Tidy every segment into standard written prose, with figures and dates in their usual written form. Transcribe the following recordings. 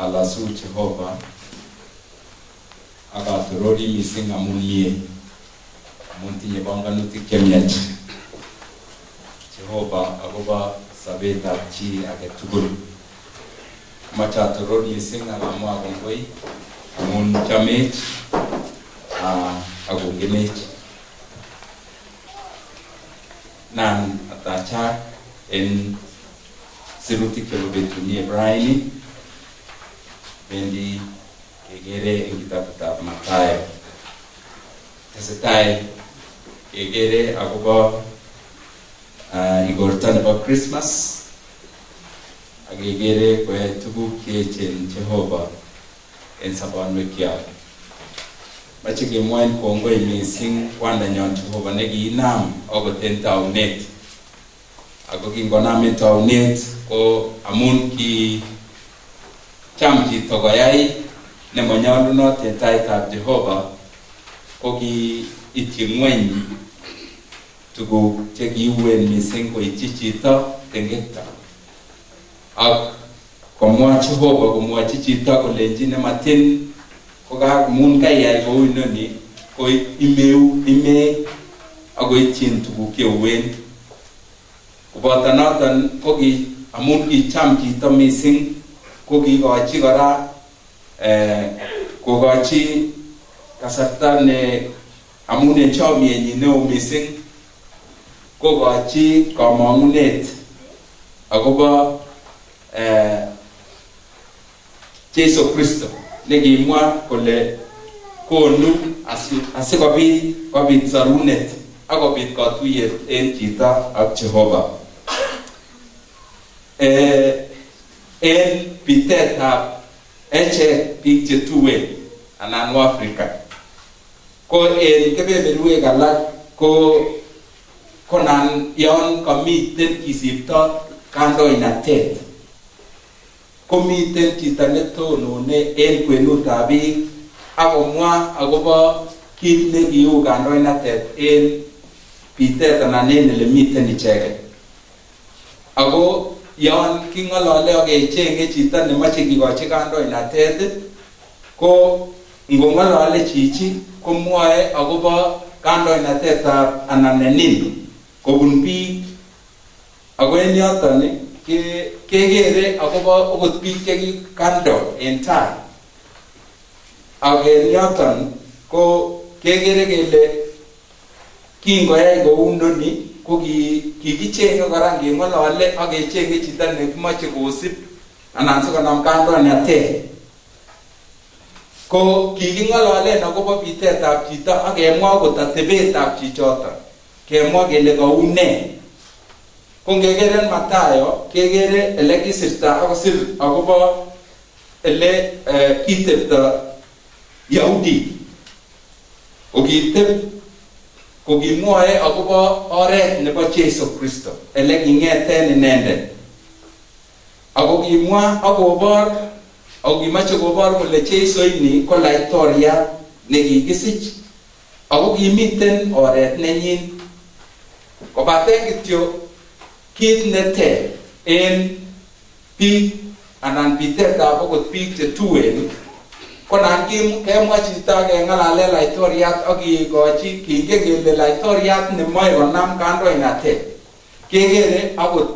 alasu Jehova agatorori mising amunie amuntinye banganutik chemiach Jehova agoba sabetab chi age tugul machatoror mising alamwa kongoi amun chamech agongenech nan atachak en sirutik chebo betunie Brian bendi kegere en kitabutab Mathayo tesetai kegere agobo igorta nebo Christmas akegere koyoe tuguk cheechen Jehova en sobonwekyok. Mache kemwaen kongoi mising kwandanyon Jehova nekiinam akot en taunet. Ako kingonam en taunet ko amun ki cham chito koyai nemonyolunot en taitab Jehova ko ki ityi ngweny tuguk chekiuen mising koityi chito tengekta. Ak komwa Jehova komwachi chito kolenji nematin kokamun kaiyai kou inoni ko ime akoityin tuguk cheuen. Koboto noton ko amun kicham chito mising ko kikochi kora kokochi kasarta ne amun en chomyenyin neo mising kokochi kamang'unet agobo Jesu Kristo nekimwa kole konu asikobit sarunet akobit katuyet en chito ak Jehova. En bitetab echek biik chetuen anan Waafrika ko en kebeberwek alak ko nan yon kamiten kisipto kandoinatet komiten chito netonone en kwenutab biik akomwa agobo kit nekiu kandoinatet en bitet anan en elemiten icheket. Ako yon king'olole akechenge chito nemache kikochi kandoinatet ko ngong'olole chichi komwoe agobo kandoinatetab anan nenin kobun biik. Ako en yoton kegere agobo okot biik chekikando en tai. Ak en yoton ko kegere kele kingoyai kou noni ko kikichenge kora ngeng'olole akechenge chito nekimache kosib anan sikonam kandoinatet. Ko kiking'ololen agobo bitetab chito akemwa okot atebetab chichoton, kemwa kele kou ne. Ko ngegere en Mathayo kegere ele kisirta akosir agobo ele kitepto Yahudi. Kokimwoe agobo oret nebo Jesu Kristo ele king'eten inendet. Ako kimwa akobor ako kimache kobor kole Jesu ini ko laitoriat nekikisich ako kimiten oret nenyin. Kobaten kityo kit neter en biik anan bitetab okot biik chetuen ko nan kemwa chito keng'alale laitoriat akikochi kingen kele laitoriat nemoe konam kandoinatet kegere akot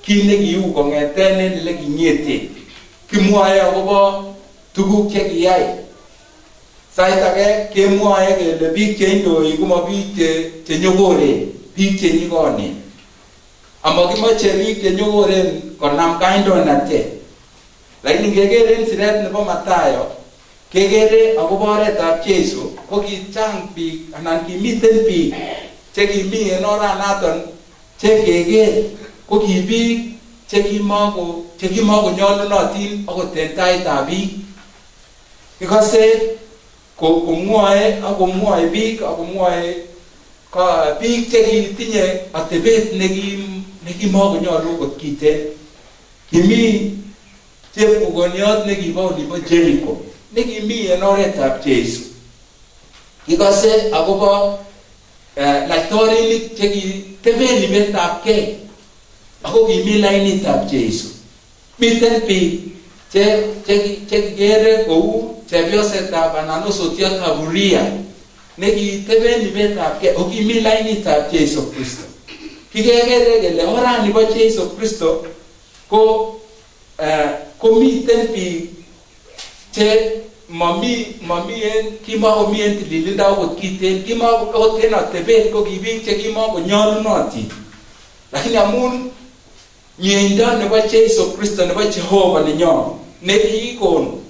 kit nekiu kong'eten en ele king'eten. Kimwoe agobo tuguk chekiyai. Sait age kemwoe kele biik cheindoi komo biik chenyokoren, biik chenyikonen. Amakimoche biik chenyokoren konam kandoinatet. Lakini ngegere en siret nebo Mathayo kegere agobo oretab Jesu ko kichang biik anan kimiten biik chekimi en oranaton chekeger ko ki biik chekimako-nyolunotin akot en taitab biik. Ikose komwoe biik akomwoe biik chekitinye atebet nekimako-nyolu kot kiten. Kimi chepkukoniot nekibo olibo Jericho nekimi en oretab Jesu. Kikose agobo laitorinik chekiteben libetab kei ako kimi lainitab Jesu. Miten biik kigere kou chepyosetab anan osotiatab Uria nekiteben ibetab okimi lainitab Jeiso Kristo. Kigere kele orani bo Jeiso Kristo komiten biik che kimakomien tililindo akot kiten, kimakoten atebet ko kibiik che kimakonyolunotin. Lakini amun mieindo nebo Jeiso Kristo nebo Jehova nenyon nekikon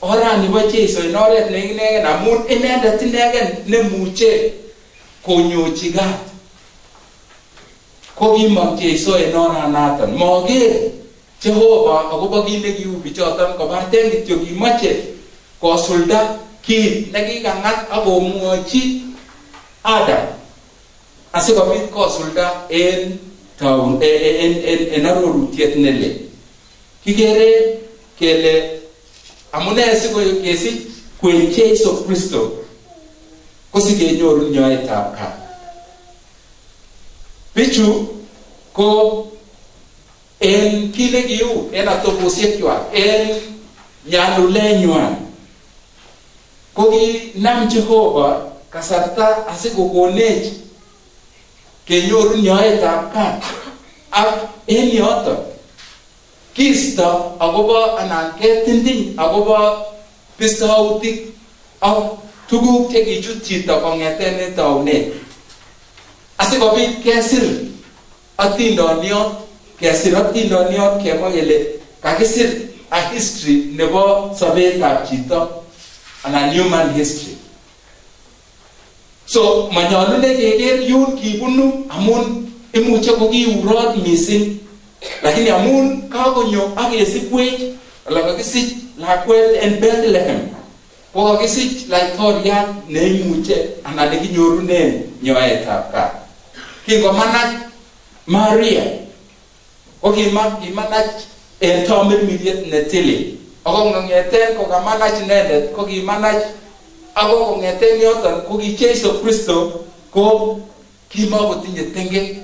orani bo Jeiso en oret ne inegen, amun inendet inegen nemuche konyochi gat, ko kimong Jeiso en oranaton. Moker Jehova akobo kit nekiu bichoton, kobaten kityo kimoche kosulda kit nekikang'at akomwochi Adam asikobit kosulda en arorutiet nelel. Kigere kele amune sikesich kwen Jeiso Kristo ko sikenyoru nyoetab kat. Bichu ko en kit nekiu en atebosiekwak, en nyalulenywan, ko kinam Jehova kasarta asikokonech kenyoru nyoetab kat. Ak en yoton kisto akobo anan ketinding akobo bistoutik ak tuguk chekichut chito kong'eten en taunet, asikobit kesir atindoniot kemwa kele kakisir a history nebo sobetab chito anan human history. So manyolune keker yun kibunu amun imuche kokiurot mising, lakini amun kakonyo akesibwech ala kakisich lakwet en Bethlehem, ko kakisich laitoriat neimuche anan nekinyorunen nyoetab kat. Kingomanach Maria ko kimanach en tamirmiriet netilil, ako ng'eten kokamanach inendet ko kimanach, ako kong'eten yoton ko ki Jeiso Kristo ko kimakotinye tengek,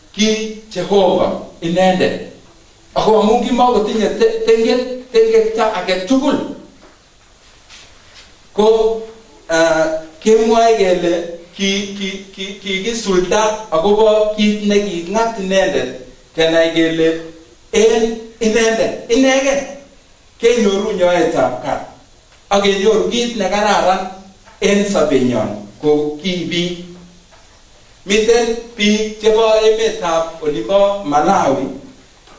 ki Jehova inendet. Ako amun kimakotinye tengekta age tugul, ko kemwoe kele kikisulda akobo kit neking'at inendet, kenai kele en inendet inegen kenyoru nyoetab kat ak kenyoru kit nekararan en sobenyon ko kibiik. Miten biik chebo emetab olibo Malawi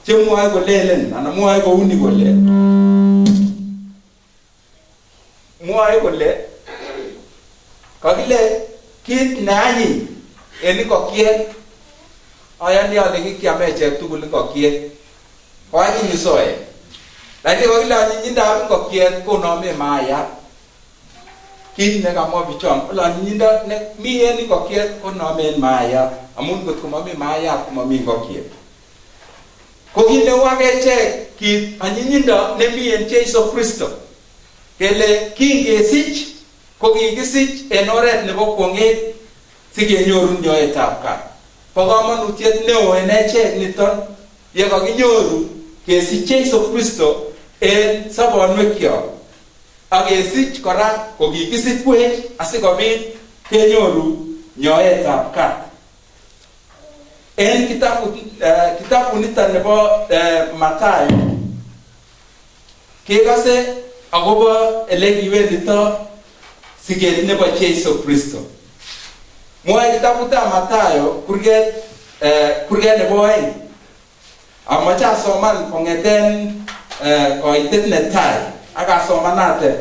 chemwoe kolelen anan mwoe kouni kole kakile kit neanyiny en ikokiet, ayani ale kikiame echek tugul ikokiet, ko anyiny isoet, lakini kakile anyinyindab ikokiet konome maayat. Kit nekamwa bichon kole anyinyindo mi en ikokiet konome en maayat, amun kot komami maayat komami ikokiet. Ko kit neu akechek kit anyinyindo nemi en Jeiso Kristo, kele kingesich ko kikisich en oret nebo kwong'et sikenyoru nyoetab kat. Bo kamanutiet neo en echek niton ye kakinyoru kesich Jeiso Kristo en sobonwekyok, ak kesich kora ko kikisichwech asikobit kenyoru nyoetab kat. En kitabu niton nebo Mathayo kekose akobo elekiwendito siget nebo Jeiso Kristo. Mwoe kitabutab Mathayo kurget nebo oeng. Amache asoman kong'eten koitet netai ak asomanate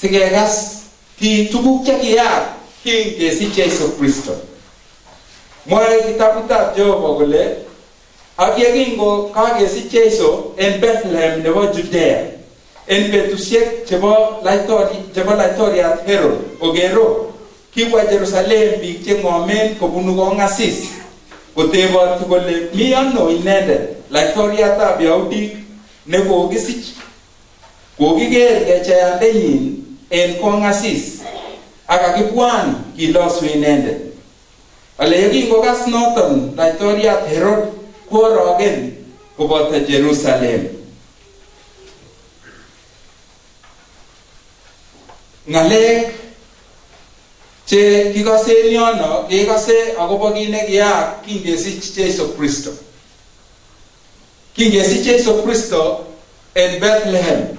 sikekas tuguk chekiyaak kingesich Jeiso Kristo. Mwoe kitabutab Jehova kole ak yekingo kakesich Jeiso en Bethlehem nebo Judea en betusiek chebo laitoriat Herod Ogero, kibwa Jerusalem biik cheng'omen kobunu kong'asis koteboti kole mi ano inendet laitoriatab Yahudik nekokisich. Kokiker kechayandenyin en kong'asis ak kakibwan kilosu inendet. Ale yekingokas noton laitoriat Herod koorogen koboto Jerusalem. ngalek che kikase yono kikase akobo kit nekiyaak kingesich Jesu Kristo. Kingesich Jesu Kristo en Bethlehem.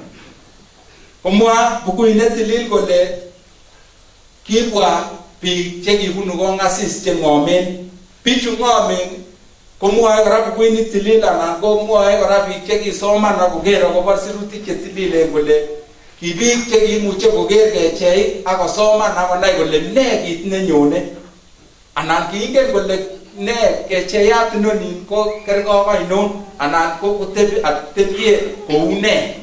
Komwa bukuit netilil kole kibwa biik chekibunu kongasis cheng'omen. Bichu ng'omen komwoe kora bukuit netilil anan komwoe kora biik chekisoman akoker akobo sirutik chetililen kole ki biik chekimuche koker kecheik akosoman akonai kole ne kit nenyone anan kiingen kole ne kecheyat inoni ko kergong ainon anan ko kotebie kou ne.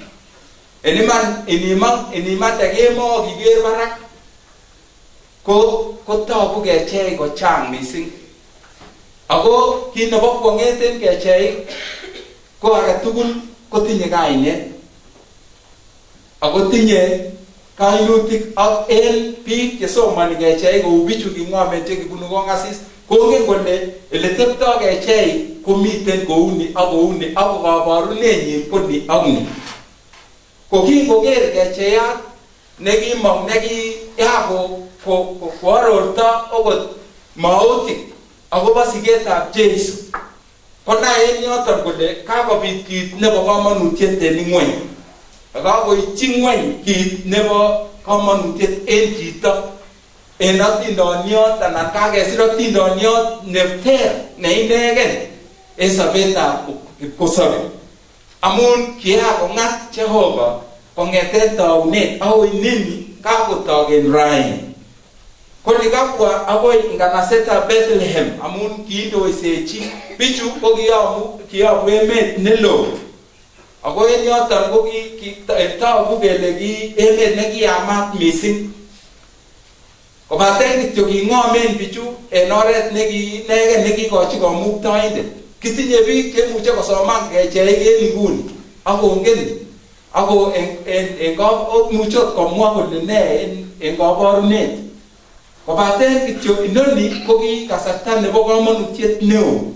En iman inimande kemoo kiker barak ko togu kecheik kochang mising. Ako kit nebo kwong'et en kecheik ko age tugul kotinye kainet ako tinye kainutik, ak en biik chesomani kecheik kou bichu king'omen chekibunu kongasis kongen kole ele teptoi kecheik komiten kouni ak kouni ako kaborunenyin ko ni ak ni. Ko kingoker kecheyat nekimong nekiya koarorto okot mautik akobo sigetab Jesu, konai en yoton kole kakobit kit nebo komonutiet en ng'weny, kakoityi ng'weny kit nebo komonutiet en chito, en atindoniot anan kakesir atindoniot neter neinegen en sobetab kipkosobe. Amun kiakong'at Jehova kong'eten taunet akoi nini kakotok en raini. Kole kakwa akoi nganasetab Bethlehem amun kiindoisechi bichu ko kiyabu emet neloo. Ako en yoton ko togu kele ki emet nekiyamat mising. Kobaten kityo king'omen bichu en oret nekinegen nekikochi komuktoindet. Kitinye biik chemuche kosoman kecheik en inguni akongen ako muche komwa kole ne en kaborunet. Kobaten kityo inoni ko ki kasarta nebo komonutiet neo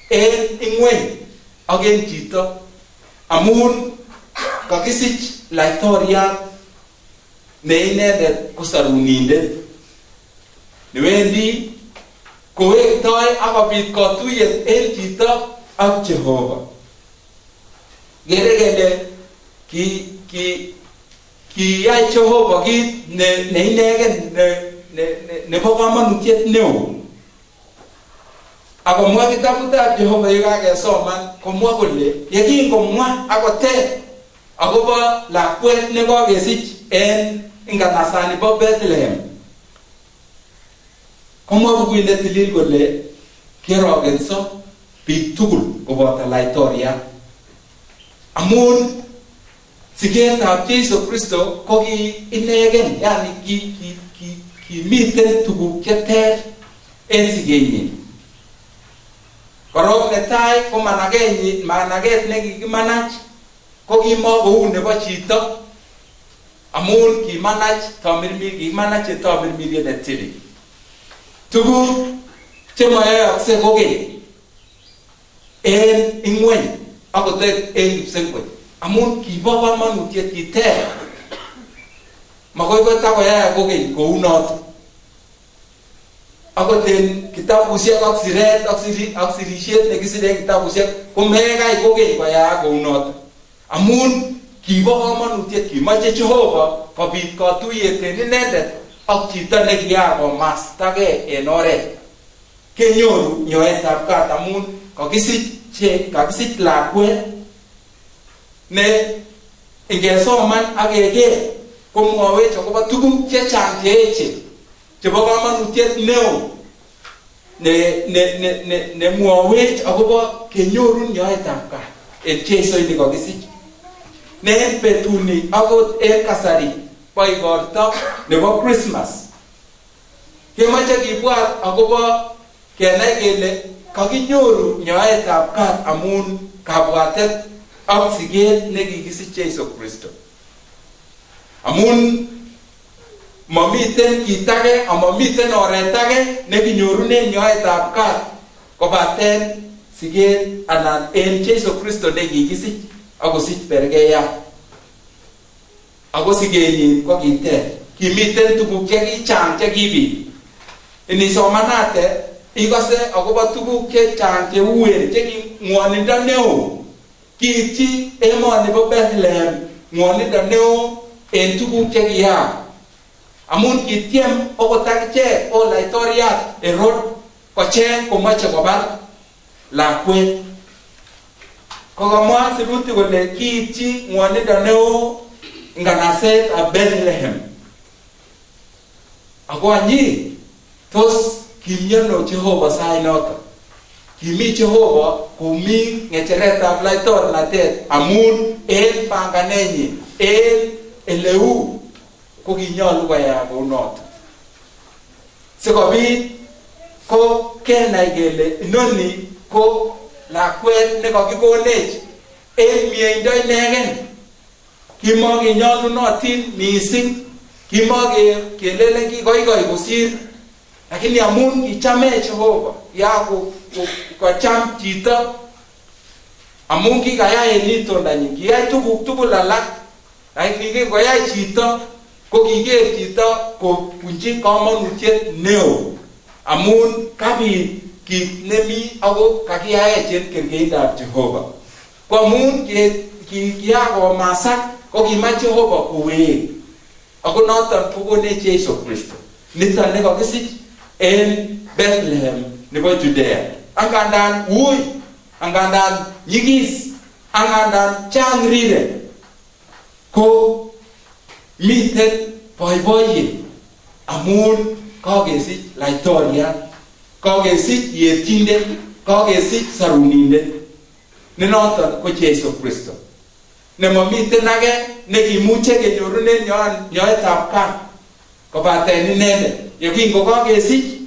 en ing'weny ak en chito, amun kakisich laitoriat ne inendet ko sarunindet newendi kowektoi akobit katuyet en chito ak Jehova. Kere kele kiyai Jehova kit ne inegen nebo komonutiet neo. Akomwa kitabutab Jehova yekakesoman komwa kole yekingomwa akoteb akobo lakwet nekokesich en nganasani bo Bethlehem, komwa bukuit netilil kole kiorokenso biik tugul koboto laitoriat, amun sigetab Jesu Kristo ko ki inegen, yani kimiten tuguk cheter en sigenyin. Korok netai ko managet nekikimanach ko kimokou nebo chito, amun kikimanach tamirmiriet netilil. Tuguk chemoyookse kokeny en ing'weny akot en kipsengwet, amun kibo komonutiet kiter. Makoi kotakoyai kokeny kou noton. Akot en kitabusiek ak siret ak sirisiet nekisiren kitabusiek ko mekai kokeny koyaak kou noton, amun kibo komonutiet. Kimoche Jehova kobit katuyet en inendet ak chito nekiyaa komastagei en oret. Kenyoru nyoetab kat amun kakisich lakwet ne ingesoman ak keker komwawech akobo tuguk chechang cheechen chebo komonutiet neo nemwawech akobo kenyoru nyoetab kat en Jesu ini kakisich. Ne en betuni akot en kasari bo igorto nebo Christmas kemoche kibwat akobo kenai kele kakinyoru nyoetab kat amun kabwatet ak siget nekikisich Jesu Kristo. Amun mamiten kit age amamiten oret age nekinyorunen nyoetab kat kobaten siget anan en Jesu Kristo nekikisich akosich bergeyat. Ako sigenyin ko kiter. kimiten tuguk chekichang chekibit. Inisomanate ikose akobo tuguk chechang cheuen chekingwonindo neo kiityi emoni bo Bethlehem ngwonindo neo en tuguk chekiyaak. Amun kitiem okot akichek laitoriat Herod kocheng komoche kobar lakwet. Kokamwa sirutik kole kiityi ngwonindo neo nganaset ab Bethlehem. Ako anyi tos kimiono Jehova sainoto. Kimi Jehova komi ngecheretab laitornatet amun en panganenyi en eleu ko kinyolu koyaak kounoto. Sikobit ko kenai kele inoni ko lakwet nekakikonech en mieindo inegen. Kimakenyolunotin mising, kimakelelen kikoikoi kosir, lakini amun kichamech Jehova kocham chito, amun kikayai en itondanyin, kiyai tuguk tugul alak, lakini kikoyai chito ko kiker chito kobunchi kamanutiet neo, amun kabit kit nemi ako kakiyaech en kerkeindab Jehova. Ko amun kiyakomasak ko kimach Jehova kowek, ako noton kokonech Jesu Kristo niton nekakisich en Bethlehem nebo Judea. Angandan ui, angandan nyigis, angandan chang rirek, ko miten boiboiyet amun kakesich laitoriat, kakesich yetindet, kakesich sarunindet, ne noton ko Jesu Kristo. Nemamiten age nekimuche kenyorunen nyoetab kat kobaten inendet. Yekingo kakesich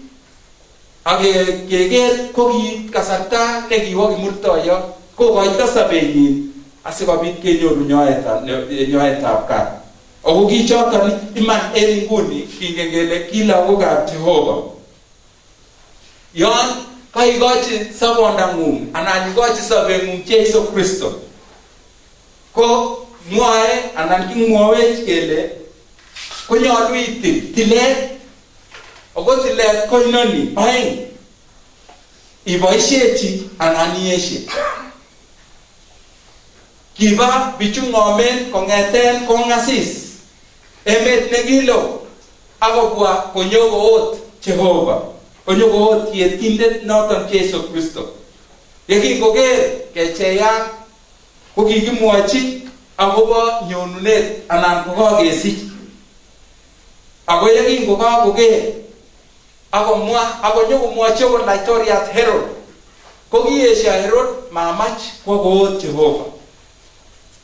ak keker ko ki kasarta nekiwo kimurtoiyot kokoito sobenyin asikobit kenyoru nyoetab kat. Ako kichoton iman en inguni kingen kele ki lagokab Jehova. Yon kaikochi sobondang'ung anan ikochi sobengung Jesu Kristo, ko mwae anan kimwawech kele konyolu itil tilet. Ako tilet ko inoni oeng, iboisiechi anan ieshe. Kiba bichu ng'omen kong'eten kong'asis emet nekilo akobwa konyokoot Jehova, konyokoot yetindet noton Jesu Kristo. Yekingoker kecheyak ko kikimwochi akobo nyonunet anan kokakesich. Ako yekingokakoker akomwa akonyokomwochi okot laitoriat Herod, ko kiesho Herod mamach kwo koot Jehova.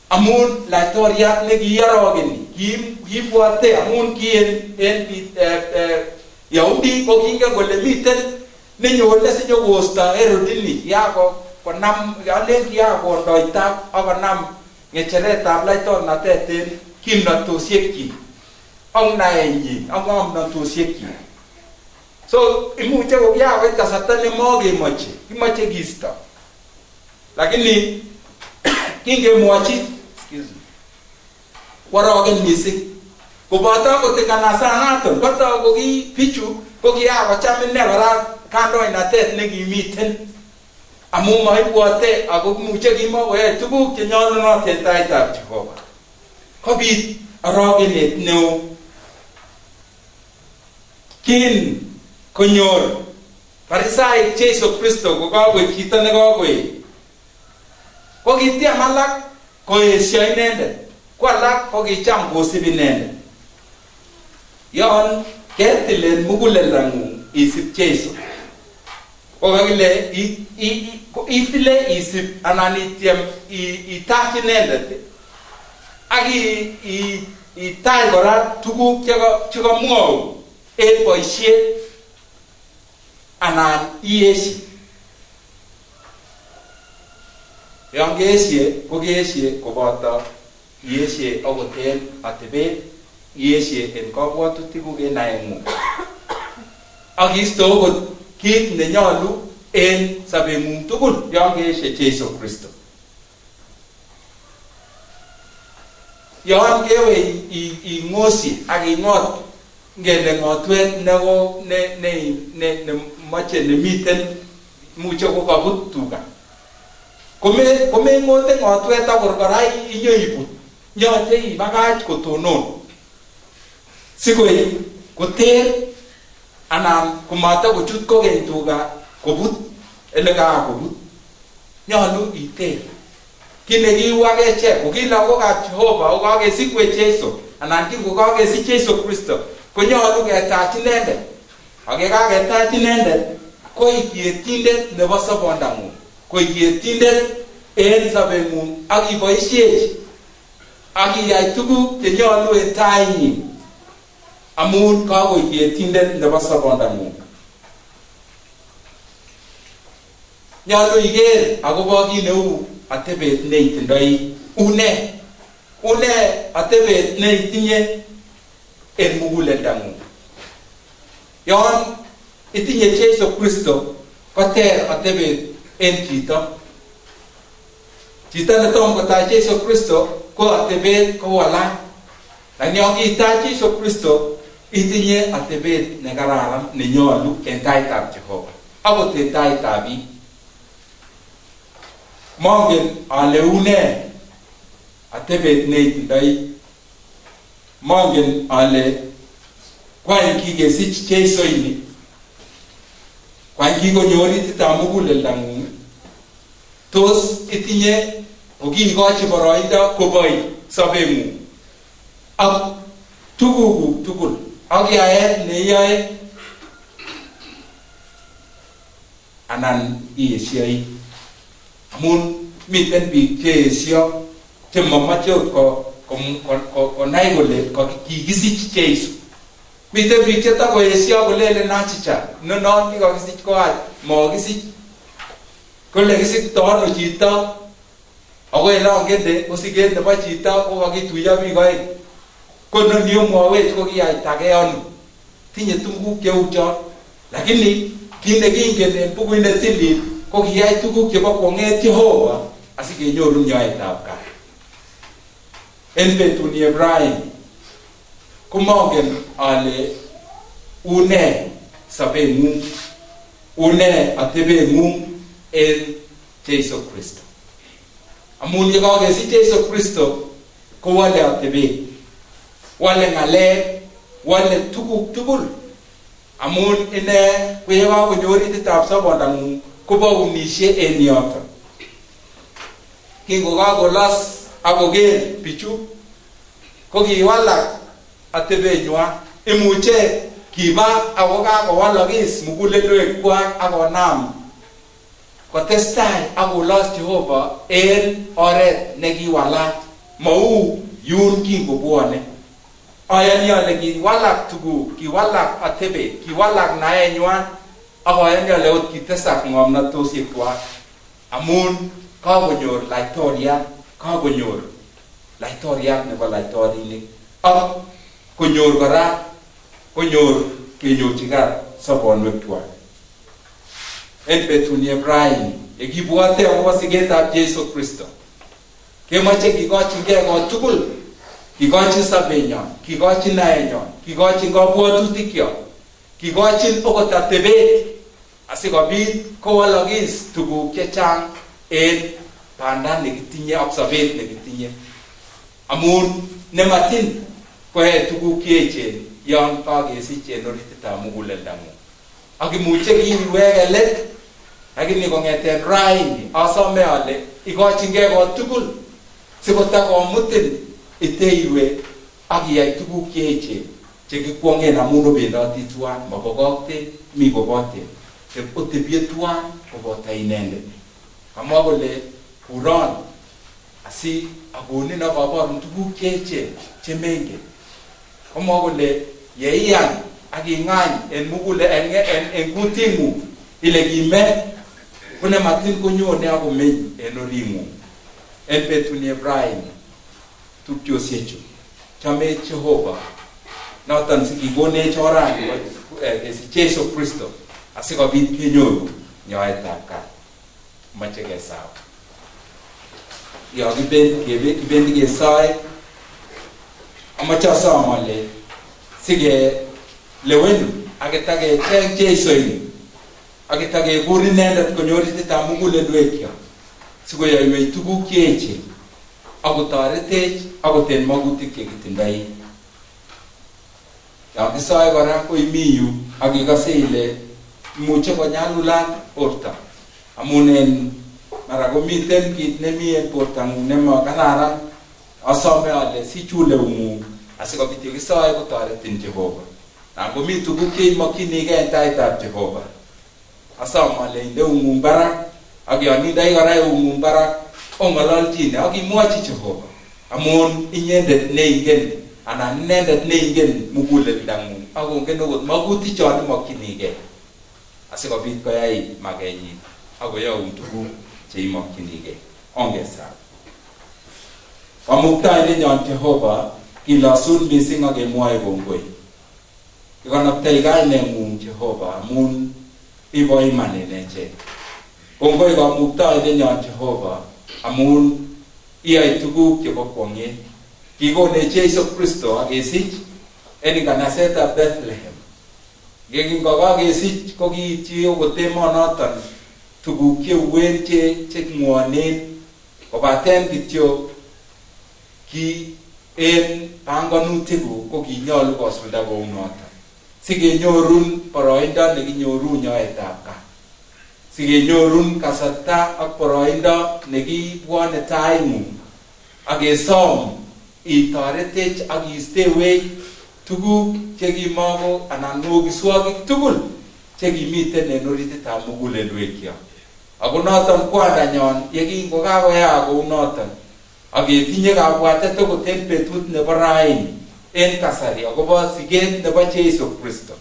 Amun laitoriat nekiyorogeni, kibwate amun ki en Yahudi ko kingen kole miten nenyone sinyokosto Herod ini konam alen kiyakondoita akonam ngecheretab laitornatet en kimnatosiekyik ak naenyin ak ng'omnotosiekyik. So imuche kokiyawech kasarta nemokemoche, kimoche kisto, lakini kingemwochi kworogen mising. Koboto kotik kanasanaton kotok ko ki bichu ko kiyakocham ine kora kandoinatet nekimiten, amun maibwote ako muche kimakoyoe tuguk chenyolunot en taitab Jehova. Kobit orogenet neo. Kin konyor Farisaik Jesu Kristo kokakoik chito nekakoet, ko kitiem alak koesio inendet, ko alak ko kicham kosib inendet. Yon ketilen muguleldangung isib Jesu, ko kakile itile isib anan itiem itach inendet ak itach kora tuguk chekamwou en boisiet anan ieshe. Yon keeshe ko keeshe koboto ieshe akot en atebet, ieshe en kabwatutikuk en naeng'ung, ak isto okot kit nenyolu en sobeng'ung tugul yon keeshe Jesu Kristo. Yon kewe ing'oshe ak ing'ot ngele ngotwet nebo ne mache nemiten muche ko kabut tuga kome ngote ngotwet akor kora inyoibut nyote ibakach kotonon sikoi koter anan komata kochut kokeny tuga kobut ele ka kobut nyolu iter kine kiwage che kokilagokab Jehova o kagesikwe Jesu anan kingo kagesich Jesu Kristo konyolu ketach inendet ak yekaketach inendet koik yetindet nebo sobondangung koik yetindet en sobengung ak iboisiechi ak iyai tuguk chenyolu en tainyin amun kakoik yetindet nebo sobondangung. Nyolu iker akobo kit neu atebet neitindoi. Une atebet neitinye en muguleldangung. Yon itinye Jesu Kristo koter atebet en chito. Chito netom kotach Jesu Kristo ko atebet ko walak. Lakini yon kitach Jesu Kristo itinye atebet nekararan nenyolu en taitab Jehova akot en taitab biik. Mongen ale une atebet neitindoi. Mongen ale kwany kikesich Jesu ini, kwany kikonyor ititab muguleldangung, tos itinye kokikochi boroindo koboi sobengung ak tugukuk tugul ak yaet neiyoe anan iesioi. Amun miten biik cheesio chemamache konai kole kikisich Jesu. Miten biik chetakoesio kolelen achicha non kikakisich koach mokisich. Kole kisikto ano chito ako elongende kosiket nebo chito kokakituiyo biik oeng. Kononi omwowech kokiyaitake ano. Tinye tuguk cheu chon. Lakini kit nekingen en bukuit netilil ko kiyai tuguk chebo kwong'et Jehova asikenyoru nyoetab kat. En betuni Ibrahim komongen ale une sobeng'ung, une atebeng'ung en Jesu Kristo. Amun yekakesich Jesu Kristo kowale atebet, wale ng'alek, wale tuguk tugul. Amun ine koyekakonyor ititab sobondang'ung kobounishe en yoton. Kingokakolos akoker bichu kokiwalak atebenywan. Imuche kiba ako kakowalakis mugulelwekwak akonam kotestai akolos Jehova en oret nekiwalat mau yun kingobwone. Ayani ale kiwalak tuguk, kiwalak atebet, kiwalak naenywan ak ayani ale ot kitesak ng'omnotosiekwak amun kakonyor laitoriat, kakonyor laitoriat nebo laitorinik ak konyor kora kenyorchikar sobonwekwak. En betuni Ibrahim yekibwote akobo siketab Jesu Kristo kemoche kikochingei kot tugul, kikochin sobenyon, kikochin naenyon, kikochin kabwatutikyok, kikochin okot atebet asikobit kowalakis tuguk chechang en banda nekitinye ak sobet nekitinye. Amun nematin koyae tuguk cheechen yon kakesich en orititab muguleldangung. Ak imuche kiweke let, lakini kong'eten raini asome ale ikochingei kot tugul sikotakomutin iteiwe ak iyai tuguk cheechen chekikwong'en amun obendoti tuwan, mabokokten, mi koboten, otebie tuwan koboto inendet. Kamwa kole kuron asi akonin ak aborun tuguk cheechen chemengen. Kamwa kole yeiyan ak ing'any en kuting'ung ile kime kone matin konyone akomeny en oring'ung. En betuni Ibrahim tupchosiechu chome Jehova noton sikikonech orani kesich Jesu Kristo asikobit kenyoru nyoetab kat. Moche kesawa. Yo kibendi kesoe amache asom ale lewen agetage teng Jesu ini agetage guri nendet konyorite tamugule dwekya sigo yaywei tuguk cheche agotaretech agoten magutik chekitindoi yakisoe kora koimiyu akikase ile imuche konyalulat borta amun en mara komiten kit nemi en bortang'ung nemakararan asome ale sichule ung'ung asikobit yekisoe kotoretin Jehova. Nan komi tuguk cheimokyinigei en taitab Jehova asome ale inde ung'ung barak ak yon indoi kora eung'ung barak ong'ololchine ak imwochi Jehova amun inyendet neingen anan inendet neingen muguleldang'ung ak kongen okot magutik chon imokyinigei asikobit koyai magenyin ak koyaun tuguk cheimokyinigei. Ongesal Kamuktaindenyon Jehova kilosun mising ak kemwoe kongoi. Ikonoptoi kaineng'ung Jehova amun ibo iman en echek. Kongoi Kamuktaindenyon Jehova amun iyai tuguk chebo kwong'et. Kikonech Jesu Kristo akesich en nganasetab Bethlehem. Yekingokakesich ko kiityi okot emonoton tuguk cheuen cheng'wonen kobaten kityo ki en panganutikuk ko kinyolu kosulda kou noton sikenyorun boroindo nekinyoru nyoetab kat, sikenyorun kasarta ak boroindo nekibwone taing'ung akesom itoretech ak iistewech tuguk chekimako anan ng'okiswokik tugul chekimiten en orititab mugulelwekyok. Ako noton kwandanyon yekingokakoyaak kou noton aketinye kabwatet okot en betut nebo raini en kasari akobo siget nebo Jesu Kristo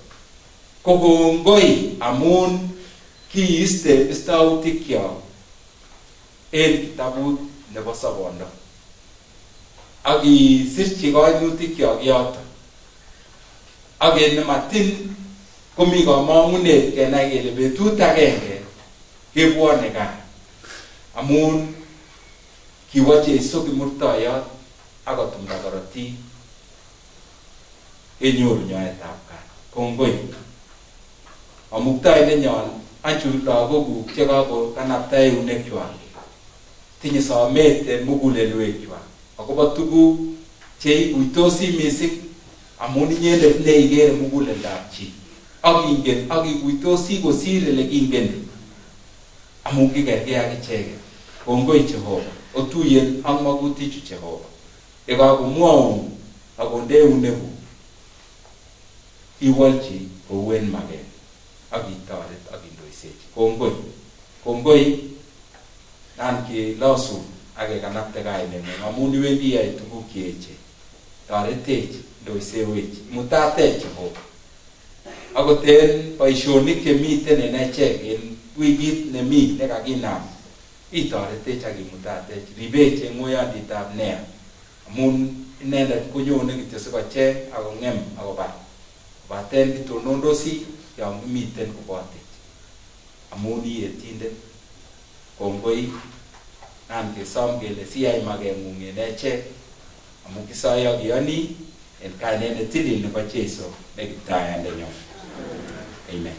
ko kongoi amun kiiste bistautikyok en kitabut nebo sobondo ak kisirchi kainutikyok yoton ak en matin komi kamang'unet kenai kele betut agenge kebwone gaa amun kiwo Jesu kimurtoiyot akotumda korotik kenyoru nyoetab kat. Kongoi Kamuktaindenyon anchu lagokuk chekakokanapta eunekwak tinye somet en mugulelwekwak akobo tuguk cheikuitosi mising amun inyendet neikere muguleldab chi ak ingen ak ikuitosi kosir ele kingen amun kikergei ak icheket. Kongoi Jehova otuyen ak magutichu Jehova yekakomwoun akonde eunekuk iwolchi kou en maget ak itoret ak indoisechi. Kongoi nan kelosun ak kekanapte kaineng'ung amun iwendi iyai tuguk cheechen. Toretech, indoisewech, mutatech Jehova akot en boisionik chemiten en echek en wikit nemi nekakinam itoretech ak imutatech. Ribech en ng'oyonditab neya amun inendet konyone kityo sikocheng akong'em akobar kobaten kitonondosi yon kimiten kobotech amun iyetindet. Kongoi nan kesom kele siyai mageng'ung en echek amun kisoe ak kiyoni en kainet netilil nebo Jesu ne Kiptayandenyon. Amen.